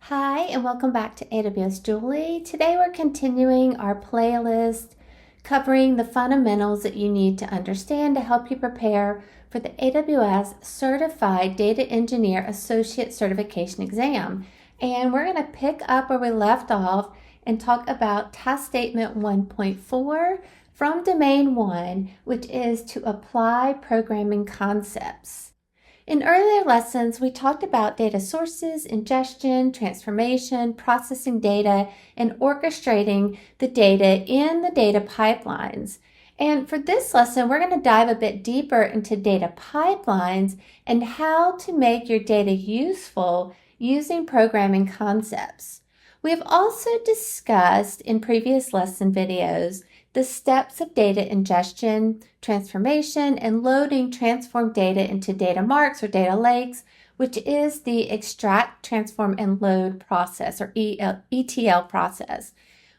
Hi, and welcome back to AWS Julie. Today we're continuing our playlist covering the fundamentals that you need to understand to help you prepare for the AWS Certified Data Engineer Associate Certification exam. And we're going to pick up where we left off and talk about task statement 1.4 from domain 1, which is to apply programming concepts. In earlier lessons, we talked about data sources, ingestion, transformation, processing data, and orchestrating the data in the data pipelines. And for this lesson, we're going to dive a bit deeper into data pipelines and how to make your data useful using programming concepts. We've also discussed in previous lesson videos the steps of data ingestion, transformation, and loading transformed data into data marks or data lakes, which is the extract, transform, and load process or ETL process.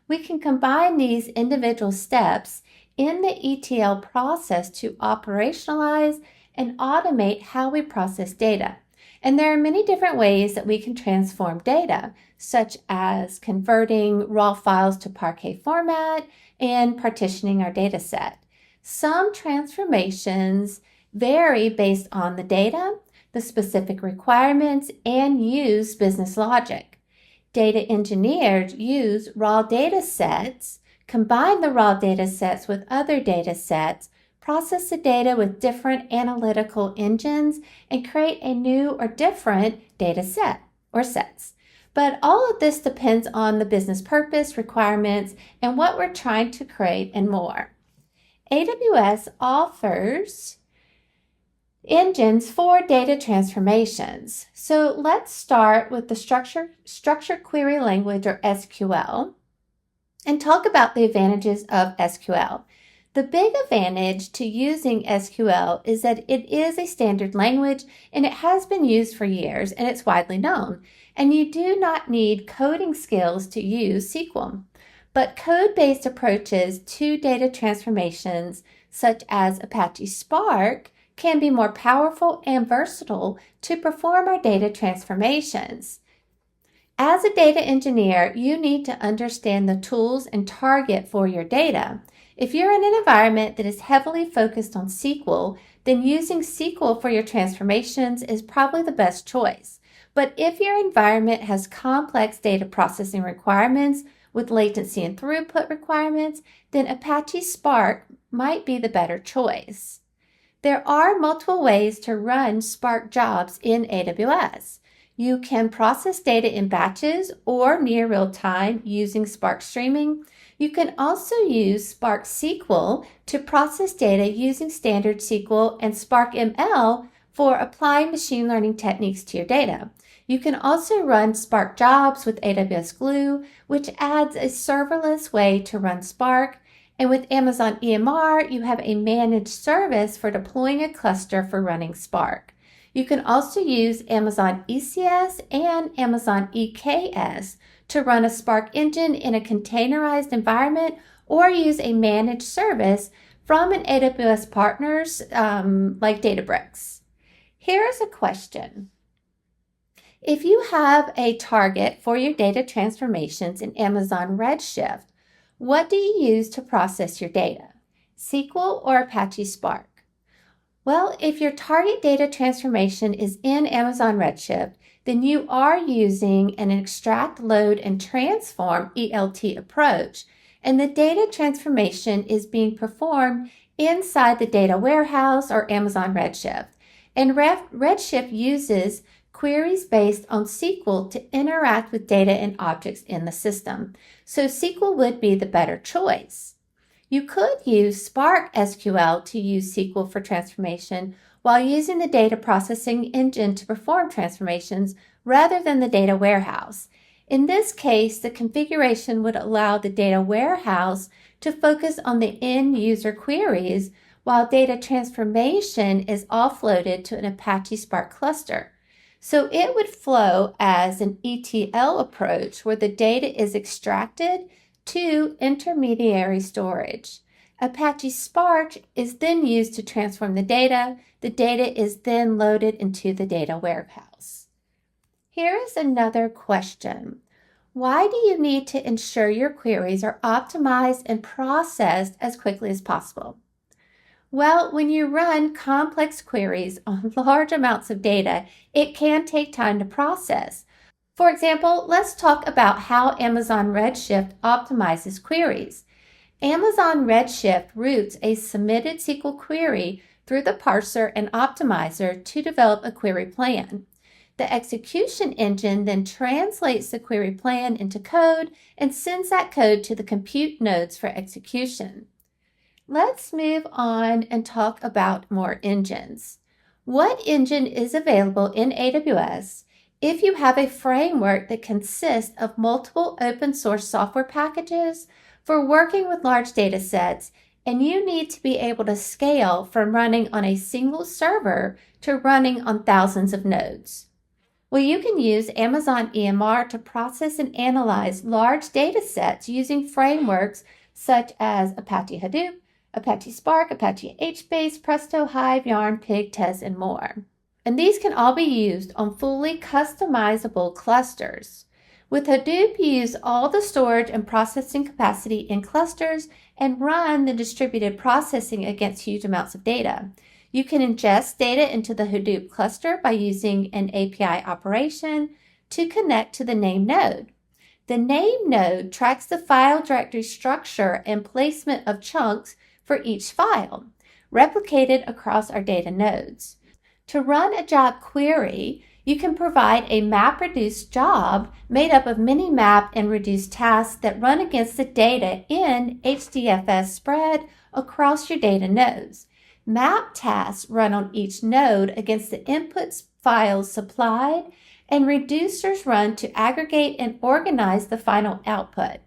We can combine these individual steps in the ETL process to operationalize and automate how we process data. And there are many different ways that we can transform data, such as converting raw files to Parquet format and partitioning our data set. Some transformations vary based on the data, the specific requirements, and use business logic. Data engineers use raw data sets, combine the raw data sets with other data sets, process the data with different analytical engines, and create a new or different data set or sets. But all of this depends on the business purpose, requirements, and what we're trying to create and more. AWS offers engines for data transformations. So let's start with the structured query language or SQL and talk about the advantages of SQL. The big advantage to using SQL is that it is a standard language and it has been used for years and it's widely known. And you do not need coding skills to use SQL. But code-based approaches to data transformations, such as Apache Spark, can be more powerful and versatile to perform our data transformations. As a data engineer, you need to understand the tools and target for your data. If you're in an environment that is heavily focused on SQL, then using SQL for your transformations is probably the best choice. But if your environment has complex data processing requirements with latency and throughput requirements, then Apache Spark might be the better choice. There are multiple ways to run Spark jobs in AWS. You can process data in batches or near real time using Spark Streaming. You can also use Spark SQL to process data using standard SQL and Spark ML for applying machine learning techniques to your data. You can also run Spark jobs with AWS Glue, which adds a serverless way to run Spark. And with Amazon EMR, you have a managed service for deploying a cluster for running Spark. You can also use Amazon ECS and Amazon EKS to run a Spark engine in a containerized environment or use a managed service from an AWS partners like Databricks. Here is a question. If you have a target for your data transformations in Amazon Redshift, what do you use to process your data? SQL or Apache Spark? Well, if your target data transformation is in Amazon Redshift, then you are using an extract, load, and transform ELT approach, and the data transformation is being performed inside the data warehouse or Amazon Redshift. And Redshift uses queries based on SQL to interact with data and objects in the system. So SQL would be the better choice. You could use Spark SQL to use SQL for transformation while using the data processing engine to perform transformations rather than the data warehouse. In this case, the configuration would allow the data warehouse to focus on the end user queries while data transformation is offloaded to an Apache Spark cluster. So it would flow as an ETL approach where the data is extracted to intermediary storage. Apache Spark is then used to transform the data. The data is then loaded into the data warehouse. Here is another question. Why do you need to ensure your queries are optimized and processed as quickly as possible? Well, when you run complex queries on large amounts of data, it can take time to process. For example, let's talk about how Amazon Redshift optimizes queries. Amazon Redshift routes a submitted SQL query through the parser and optimizer to develop a query plan. The execution engine then translates the query plan into code and sends that code to the compute nodes for execution. Let's move on and talk about more engines. What engine is available in AWS if you have a framework that consists of multiple open source software packages for working with large data sets, and you need to be able to scale from running on a single server to running on thousands of nodes? Well, you can use Amazon EMR to process and analyze large data sets using frameworks such as Apache Hadoop, Apache Spark, Apache HBase, Presto, Hive, Yarn, Pig, Tez, and more. And these can all be used on fully customizable clusters. With Hadoop, you use all the storage and processing capacity in clusters and run the distributed processing against huge amounts of data. You can ingest data into the Hadoop cluster by using an API operation to connect to the name node. The name node tracks the file directory structure and placement of chunks for each file, replicated across our data nodes. To run a job query, you can provide a MapReduce job made up of many map and reduce tasks that run against the data in HDFS spread across your data nodes. Map tasks run on each node against the input files supplied, and reducers run to aggregate and organize the final output.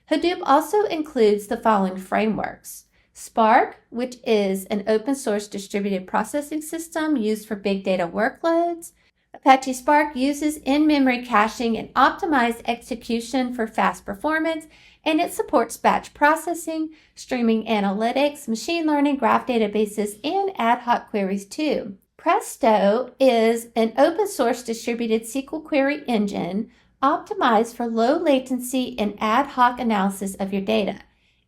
Hadoop also includes the following frameworks: Spark, which is an open source distributed processing system used for big data workloads. Apache Spark uses in-memory caching and optimized execution for fast performance, and it supports batch processing, streaming analytics, machine learning, graph databases, and ad hoc queries too. Presto is an open source distributed SQL query engine optimized for low latency and ad hoc analysis of your data.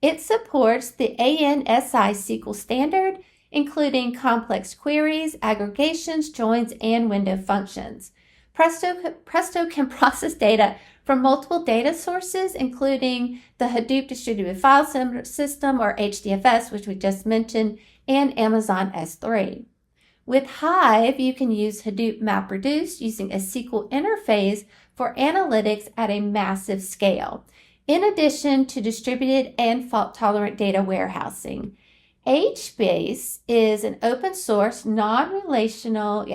It supports the ANSI SQL standard, including complex queries, aggregations, joins, and window functions. Presto can process data from multiple data sources, including the Hadoop Distributed File System, or HDFS, which we just mentioned, and Amazon S3. With Hive, you can use Hadoop MapReduce using a SQL interface for analytics at a massive scale, in addition to distributed and fault-tolerant data warehousing. HBase is an open source, non-relational,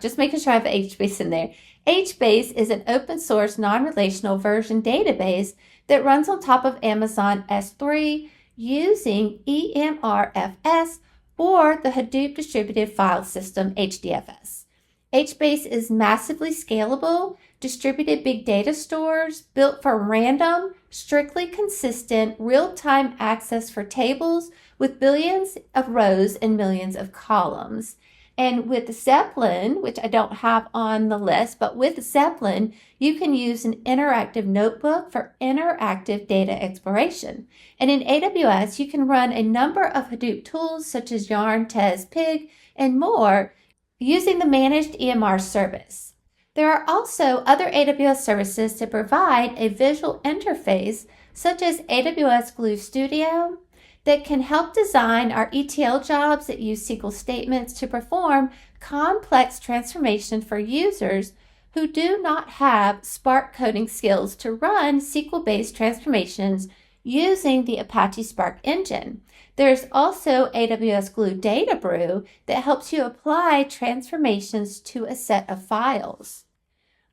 just making sure I have HBase in there. HBase is an open source, non-relational version database that runs on top of Amazon S3 using EMRFS or the Hadoop Distributed File System, HDFS. HBase is massively scalable, distributed big data stores built for random, strictly consistent, real-time access for tables with billions of rows and millions of columns. And with Zeppelin, which I don't have on the list, but with Zeppelin, you can use an interactive notebook for interactive data exploration. And in AWS, you can run a number of Hadoop tools such as Yarn, Tez, Pig, and more using the managed EMR service. There are also other AWS services that provide a visual interface, such as AWS Glue Studio, that can help design our ETL jobs that use SQL statements to perform complex transformation for users who do not have Spark coding skills to run SQL-based transformations using the Apache Spark engine. There's also AWS Glue Data Brew that helps you apply transformations to a set of files.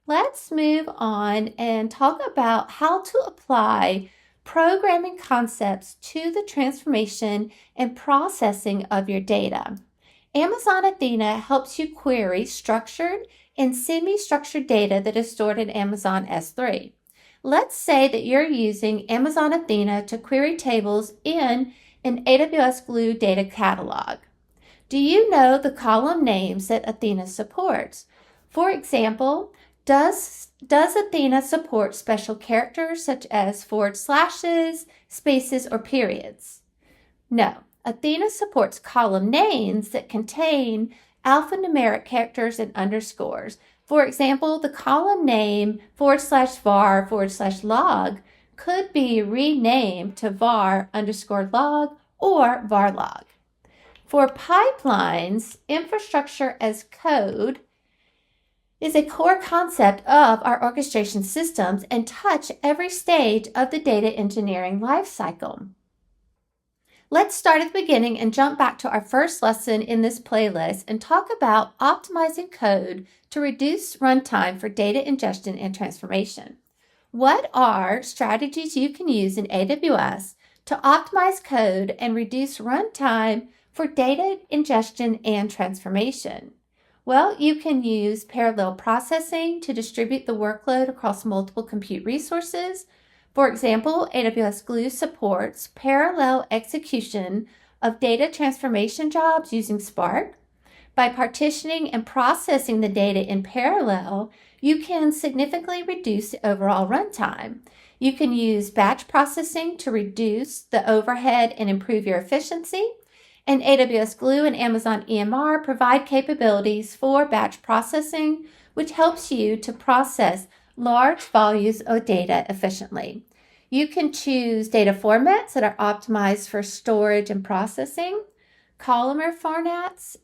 Let's move on and talk about how to apply programming concepts to the transformation and processing of your data. Amazon Athena helps you query structured and semi-structured data that is stored in Amazon S3. Let's say that you're using Amazon Athena to query tables in an AWS Glue data catalog. Do you know the column names that Athena supports? For example, Does Athena support special characters such as forward slashes, spaces, or periods? No. Athena supports column names that contain alphanumeric characters and underscores. For example, the column name /var/log could be renamed to var_log or varlog. For pipelines, infrastructure as code is a core concept of our orchestration systems and touch every stage of the data engineering lifecycle. Let's start at the beginning and jump back to our first lesson in this playlist and talk about optimizing code to reduce runtime for data ingestion and transformation. What are strategies you can use in AWS to optimize code and reduce runtime for data ingestion and transformation? Well, you can use parallel processing to distribute the workload across multiple compute resources. For example, AWS Glue supports parallel execution of data transformation jobs using Spark. By partitioning and processing the data in parallel, you can significantly reduce the overall runtime. You can use batch processing to reduce the overhead and improve your efficiency. And AWS Glue and Amazon EMR provide capabilities for batch processing, which helps you to process large volumes of data efficiently. You can choose data formats that are optimized for storage and processing. Columnar formats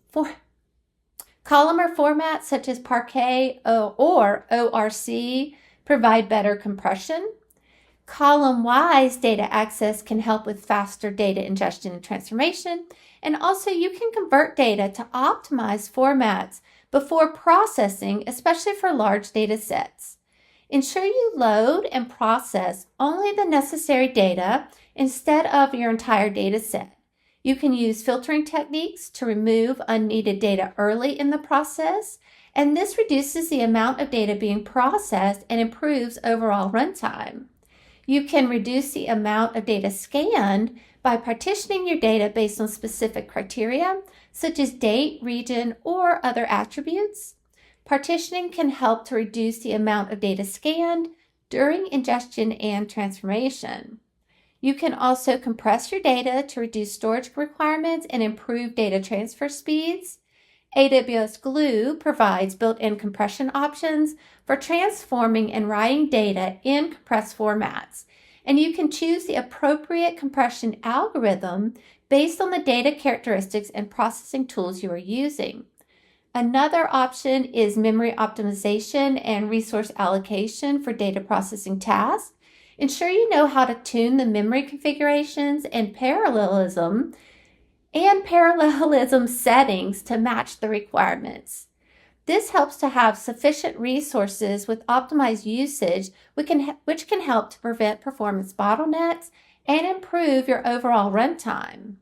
such as Parquet or ORC provide better compression. Column-wise data access can help with faster data ingestion and transformation. And also you can convert data to optimized formats before processing, especially for large data sets. Ensure you load and process only the necessary data instead of your entire data set. You can use filtering techniques to remove unneeded data early in the process, and this reduces the amount of data being processed and improves overall runtime. You can reduce the amount of data scanned by partitioning your data based on specific criteria, such as date, region, or other attributes. Partitioning can help to reduce the amount of data scanned during ingestion and transformation. You can also compress your data to reduce storage requirements and improve data transfer speeds. AWS Glue provides built-in compression options for transforming and writing data in compressed formats. And you can choose the appropriate compression algorithm based on the data characteristics and processing tools you are using. Another option is memory optimization and resource allocation for data processing tasks. Ensure you know how to tune the memory configurations and parallelism settings to match the requirements. This helps to have sufficient resources with optimized usage, which can help to prevent performance bottlenecks and improve your overall runtime.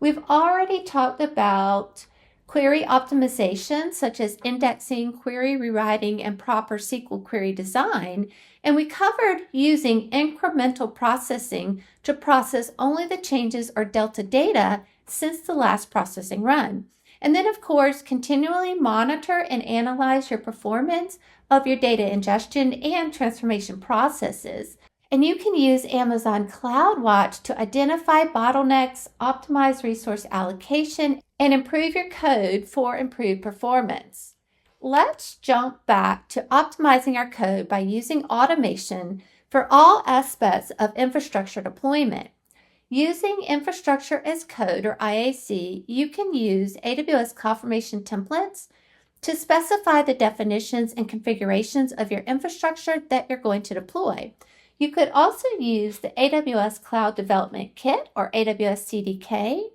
We've already talked about query optimization, such as indexing, query rewriting, and proper SQL query design, and we covered using incremental processing to process only the changes or delta data since the last processing run. And then, of course, continually monitor and analyze your performance of your data ingestion and transformation processes. And you can use Amazon CloudWatch to identify bottlenecks, optimize resource allocation, and improve your code for improved performance. Let's jump back to optimizing our code by using automation for all aspects of infrastructure deployment. Using infrastructure as code, or IAC, you can use AWS confirmation templates to specify the definitions and configurations of your infrastructure that you're going to deploy. You could also use the AWS Cloud Development Kit, or AWS CDK,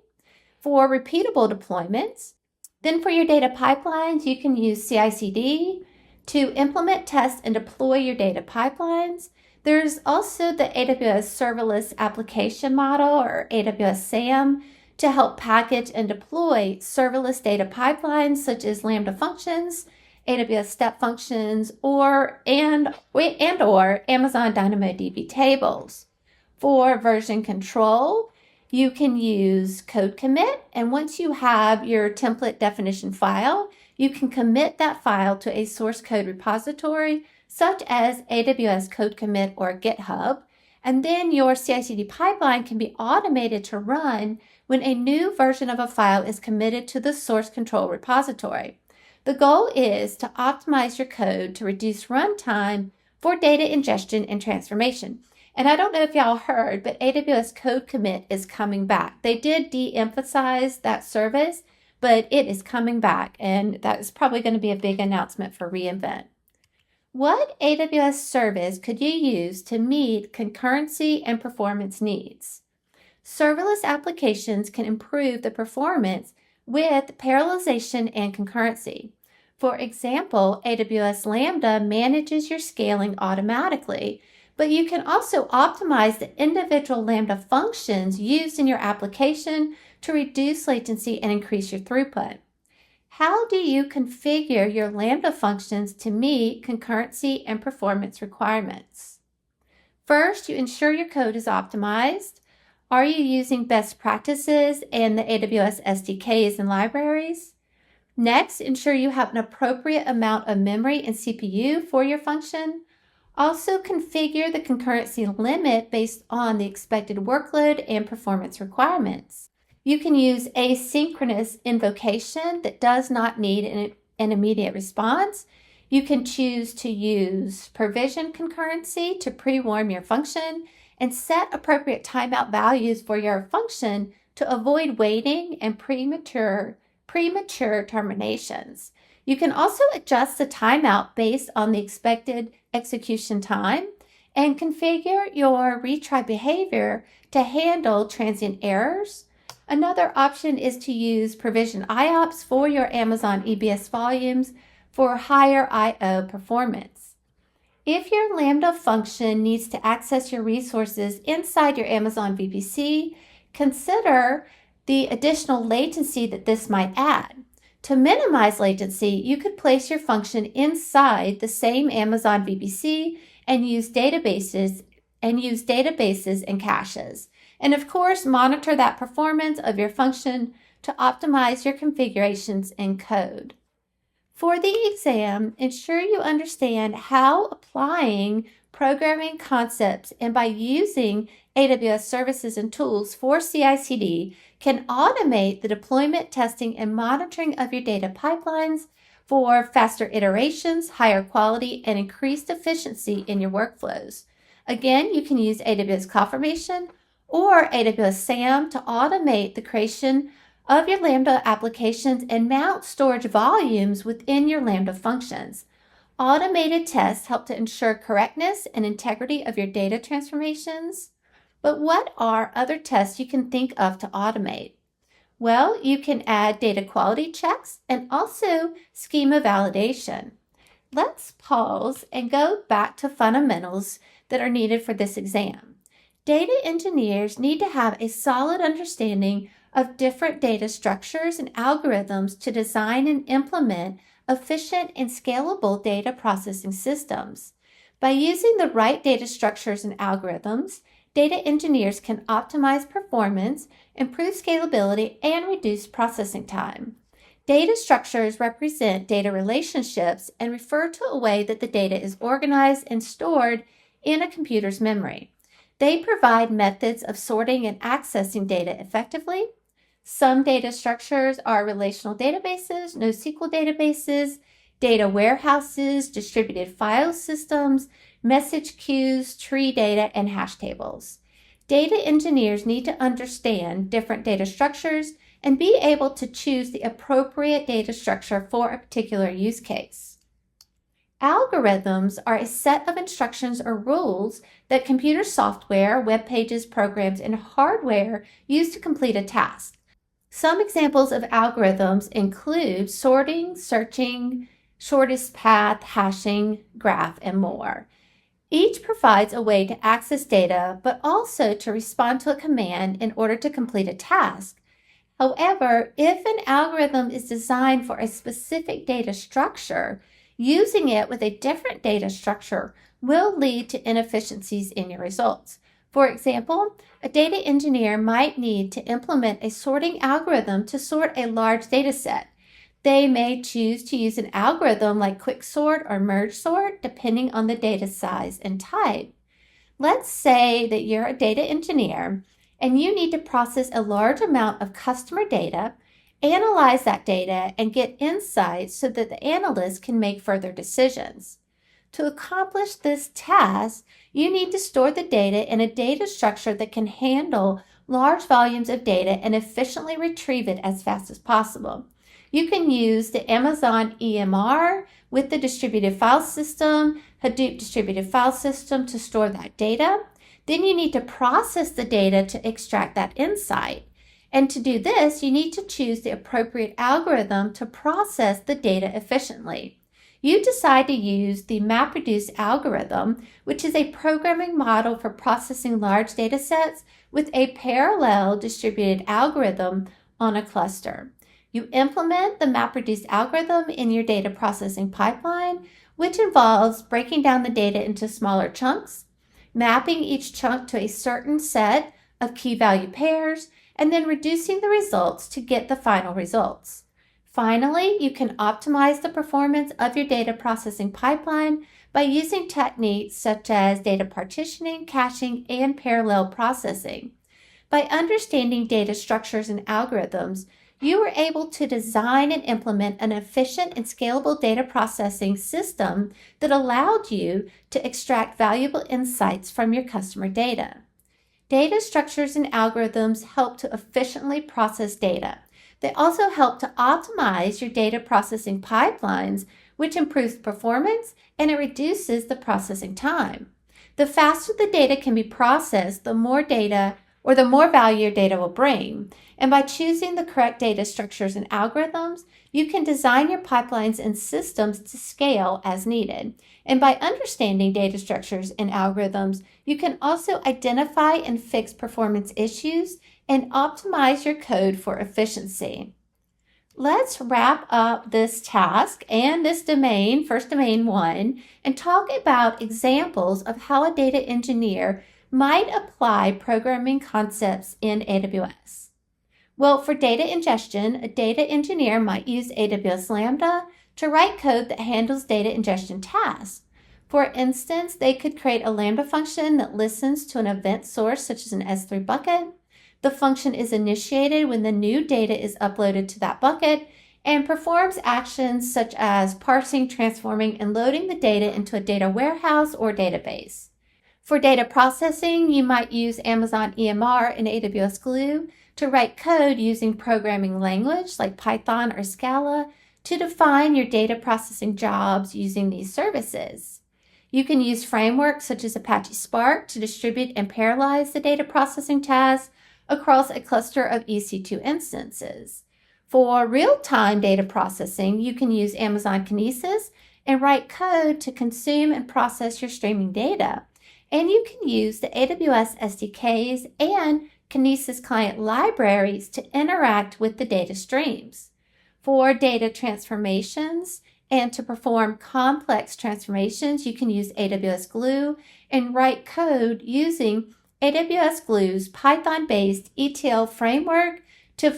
for repeatable deployments. Then for your data pipelines, you can use CI/CD to implement, test, and deploy your data pipelines. There's also the AWS Serverless Application Model, or AWS SAM, to help package and deploy serverless data pipelines such as Lambda functions, AWS step functions, or Amazon DynamoDB tables. For version control, you can use code commit, and once you have your template definition file, You can commit that file to a source code repository, such as AWS Code Commit or GitHub, and then your CI/CD pipeline can be automated to run when a new version of a file is committed to the source control repository. The goal is to optimize your code to reduce runtime for data ingestion and transformation. And I don't know if y'all heard, but AWS Code Commit is coming back. They did de-emphasize that service, but it is coming back, and that is probably going to be a big announcement for reInvent. What AWS service could you use to meet concurrency and performance needs? Serverless applications can improve the performance with parallelization and concurrency. For example, AWS Lambda manages your scaling automatically, but you can also optimize the individual Lambda functions used in your application to reduce latency and increase your throughput. How do you configure your Lambda functions to meet concurrency and performance requirements? First, you ensure your code is optimized. Are you using best practices and the AWS SDKs and libraries? Next, ensure you have an appropriate amount of memory and CPU for your function. Also, configure the concurrency limit based on the expected workload and performance requirements. You can use asynchronous invocation that does not need an immediate response. You can choose to use provision concurrency to pre-warm your function and set appropriate timeout values for your function to avoid waiting and premature terminations. You can also adjust the timeout based on the expected execution time and configure your retry behavior to handle transient errors. Another option is to use provision IOPS for your Amazon EBS volumes for higher I/O performance. If your Lambda function needs to access your resources inside your Amazon VPC, consider the additional latency that this might add. To minimize latency, you could place your function inside the same Amazon VPC and use databases and caches. And of course, monitor that performance of your function to optimize your configurations and code. For the exam, ensure you understand how applying programming concepts and by using AWS services and tools for CI/CD can automate the deployment, testing, and monitoring of your data pipelines for faster iterations, higher quality, and increased efficiency in your workflows. Again, you can use AWS CloudFormation or AWS SAM to automate the creation of your Lambda applications and mount storage volumes within your Lambda functions. Automated tests help to ensure correctness and integrity of your data transformations. But what are other tests you can think of to automate? Well, you can add data quality checks and also schema validation. Let's pause and go back to fundamentals that are needed for this exam. Data engineers need to have a solid understanding of different data structures and algorithms to design and implement efficient and scalable data processing systems. By using the right data structures and algorithms, data engineers can optimize performance, improve scalability, and reduce processing time. Data structures represent data relationships and refer to a way that the data is organized and stored in a computer's memory. They provide methods of sorting and accessing data effectively. Some data structures are relational databases, NoSQL databases, data warehouses, distributed file systems, message queues, tree data, and hash tables. Data engineers need to understand different data structures and be able to choose the appropriate data structure for a particular use case. Algorithms are a set of instructions or rules that computer software, web pages, programs, and hardware use to complete a task. Some examples of algorithms include sorting, searching, shortest path, hashing, graph, and more. Each provides a way to access data, but also to respond to a command in order to complete a task. However, if an algorithm is designed for a specific data structure, using it with a different data structure will lead to inefficiencies in your results. For example, a data engineer might need to implement a sorting algorithm to sort a large data set. They may choose to use an algorithm like quicksort or merge sort, depending on the data size and type. Let's say that you're a data engineer and you need to process a large amount of customer data, analyze that data, and get insights so that the analyst can make further decisions. To accomplish this task, you need to store the data in a data structure that can handle large volumes of data and efficiently retrieve it as fast as possible. You can use the Amazon EMR with the distributed file system, Hadoop distributed file system to store that data. Then you need to process the data to extract that insight. And to do this, you need to choose the appropriate algorithm to process the data efficiently. You decide to use the MapReduce algorithm, which is a programming model for processing large data sets with a parallel distributed algorithm on a cluster. You implement the MapReduce algorithm in your data processing pipeline, which involves breaking down the data into smaller chunks, mapping each chunk to a certain set of key value pairs, and then reducing the results to get the final results. Finally, you can optimize the performance of your data processing pipeline by using techniques such as data partitioning, caching, and parallel processing. By understanding data structures and algorithms, you were able to design and implement an efficient and scalable data processing system that allowed you to extract valuable insights from your customer data. Data structures and algorithms help to efficiently process data. They also help to optimize your data processing pipelines, which improves performance and it reduces the processing time. The faster the data can be processed, the more data or the more value your data will bring. And by choosing the correct data structures and algorithms, you can design your pipelines and systems to scale as needed. And by understanding data structures and algorithms, you can also identify and fix performance issues and optimize your code for efficiency. Let's wrap up this task and this domain, first domain 1, and talk about examples of how a data engineer might apply programming concepts in AWS. Well, for data ingestion, a data engineer might use AWS Lambda to write code that handles data ingestion tasks. For instance, they could create a Lambda function that listens to an event source such as an S3 bucket. The function is initiated when the new data is uploaded to that bucket and performs actions such as parsing, transforming, and loading the data into a data warehouse or database. For data processing, you might use Amazon EMR and AWS Glue to write code using programming language like Python or Scala to define your data processing jobs using these services. You can use frameworks such as Apache Spark to distribute and parallelize the data processing tasks across a cluster of EC2 instances. For real-time data processing, you can use Amazon Kinesis and write code to consume and process your streaming data. And you can use the AWS SDKs and Kinesis client libraries to interact with the data streams. For data transformations and to perform complex transformations, you can use AWS Glue and write code using AWS Glue's Python-based ETL framework to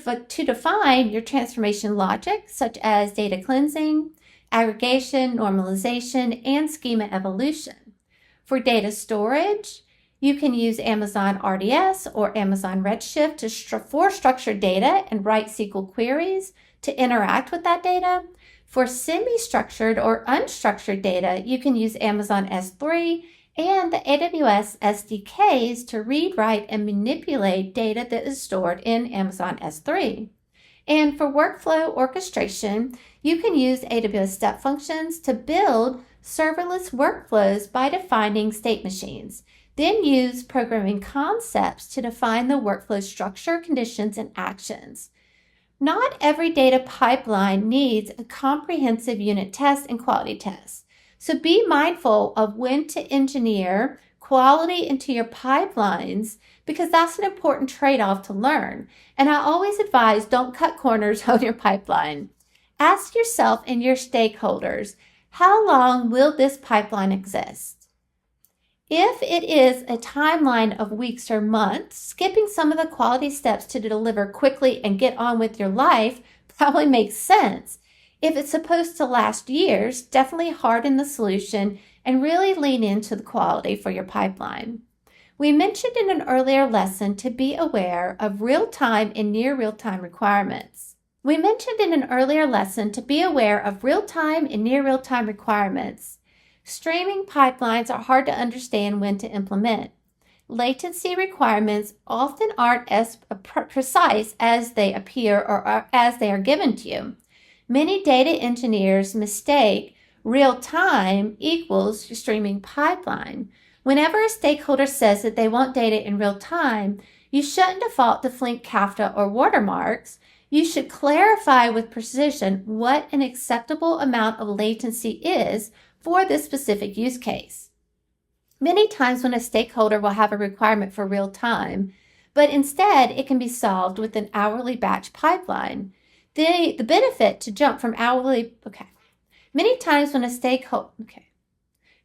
define your transformation logic, such as data cleansing, aggregation, normalization, and schema evolution. For data storage, you can use Amazon RDS or Amazon Redshift for structured data and write SQL queries to interact with that data. For semi-structured or unstructured data, you can use Amazon S3 and the AWS SDKs to read, write, and manipulate data that is stored in Amazon S3. And for workflow orchestration, you can use AWS step functions to build serverless workflows by defining state machines. Then use programming concepts to define the workflow structure, conditions, and actions. Not every data pipeline needs a comprehensive unit test and quality test. So be mindful of when to engineer quality into your pipelines because that's an important trade-off to learn. And I always advise don't cut corners on your pipeline. Ask yourself and your stakeholders, how long will this pipeline exist? If it is a timeline of weeks or months, skipping some of the quality steps to deliver quickly and get on with your life probably makes sense. If it's supposed to last years, definitely harden the solution and really lean into the quality for your pipeline. We mentioned in an earlier lesson to be aware of real-time and near real-time requirements. Streaming pipelines are hard to understand when to implement. Latency requirements often aren't as precise as they appear or as they are given to you. Many data engineers mistake real-time equals streaming pipeline. Whenever a stakeholder says that they want data in real time, you shouldn't default to Flink, Kafka, or watermarks. You should clarify with precision what an acceptable amount of latency is for this specific use case. Many times when a stakeholder will have a requirement for real time, but instead it can be solved with an hourly batch pipeline. The benefit to jump from hourly,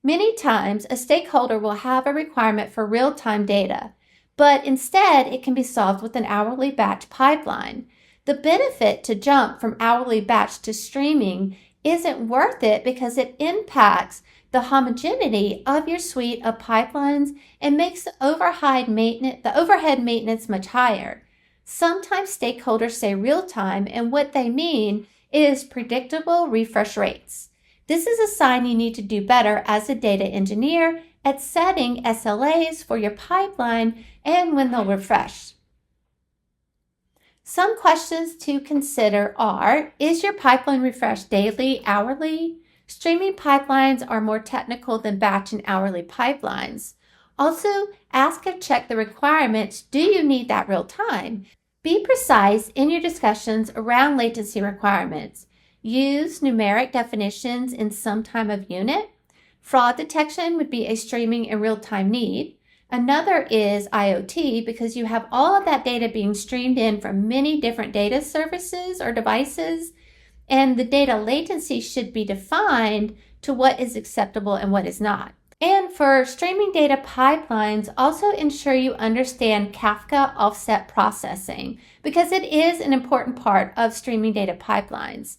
Many times a stakeholder will have a requirement for real-time data, but instead it can be solved with an hourly batch pipeline. The benefit to jump from hourly batch to streaming isn't worth it because it impacts the homogeneity of your suite of pipelines and makes the overhead maintenance much higher. Sometimes stakeholders say real-time, and what they mean is predictable refresh rates. This is a sign you need to do better as a data engineer at setting SLAs for your pipeline and when they'll refresh. Some questions to consider are, is your pipeline refreshed daily, hourly? Streaming pipelines are more technical than batch and hourly pipelines. Also, ask and check the requirements. Do you need that real time? Be precise in your discussions around latency requirements. Use numeric definitions in some time of unit. Fraud detection would be a streaming and real-time need. Another is IoT because you have all of that data being streamed in from many different data services or devices, and the data latency should be defined to what is acceptable and what is not. And for streaming data pipelines, also ensure you understand Kafka offset processing because it is an important part of streaming data pipelines.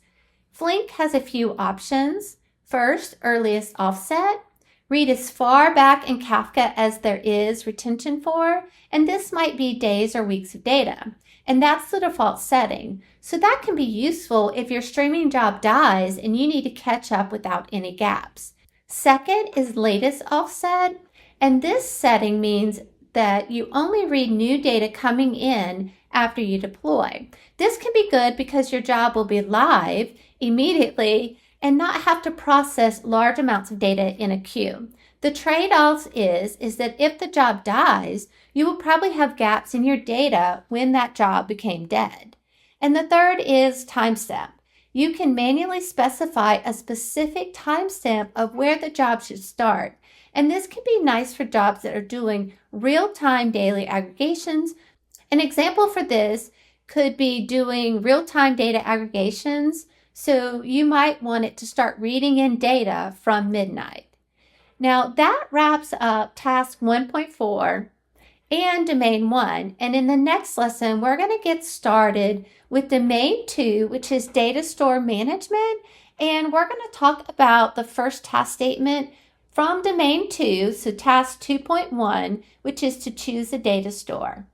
Flink has a few options. First, earliest offset. Read as far back in Kafka as there is retention for, and this might be days or weeks of data. And that's the default setting. So that can be useful if your streaming job dies and you need to catch up without any gaps. Second is latest offset, and this setting means that you only read new data coming in after you deploy. This can be good because your job will be live immediately and not have to process large amounts of data in a queue. The trade-off is that if the job dies, you will probably have gaps in your data when that job became dead. And the third is timestamp. You can manually specify a specific timestamp of where the job should start. And this can be nice for jobs that are doing real-time daily aggregations. An example for this could be doing real-time data aggregations. So you might want it to start reading in data from midnight. Now that wraps up task 1.4 and domain 1. And in the next lesson, we're going to get started with domain 2, which is data store management. And we're going to talk about the first task statement from domain 2, so task 2.1, which is to choose a data store.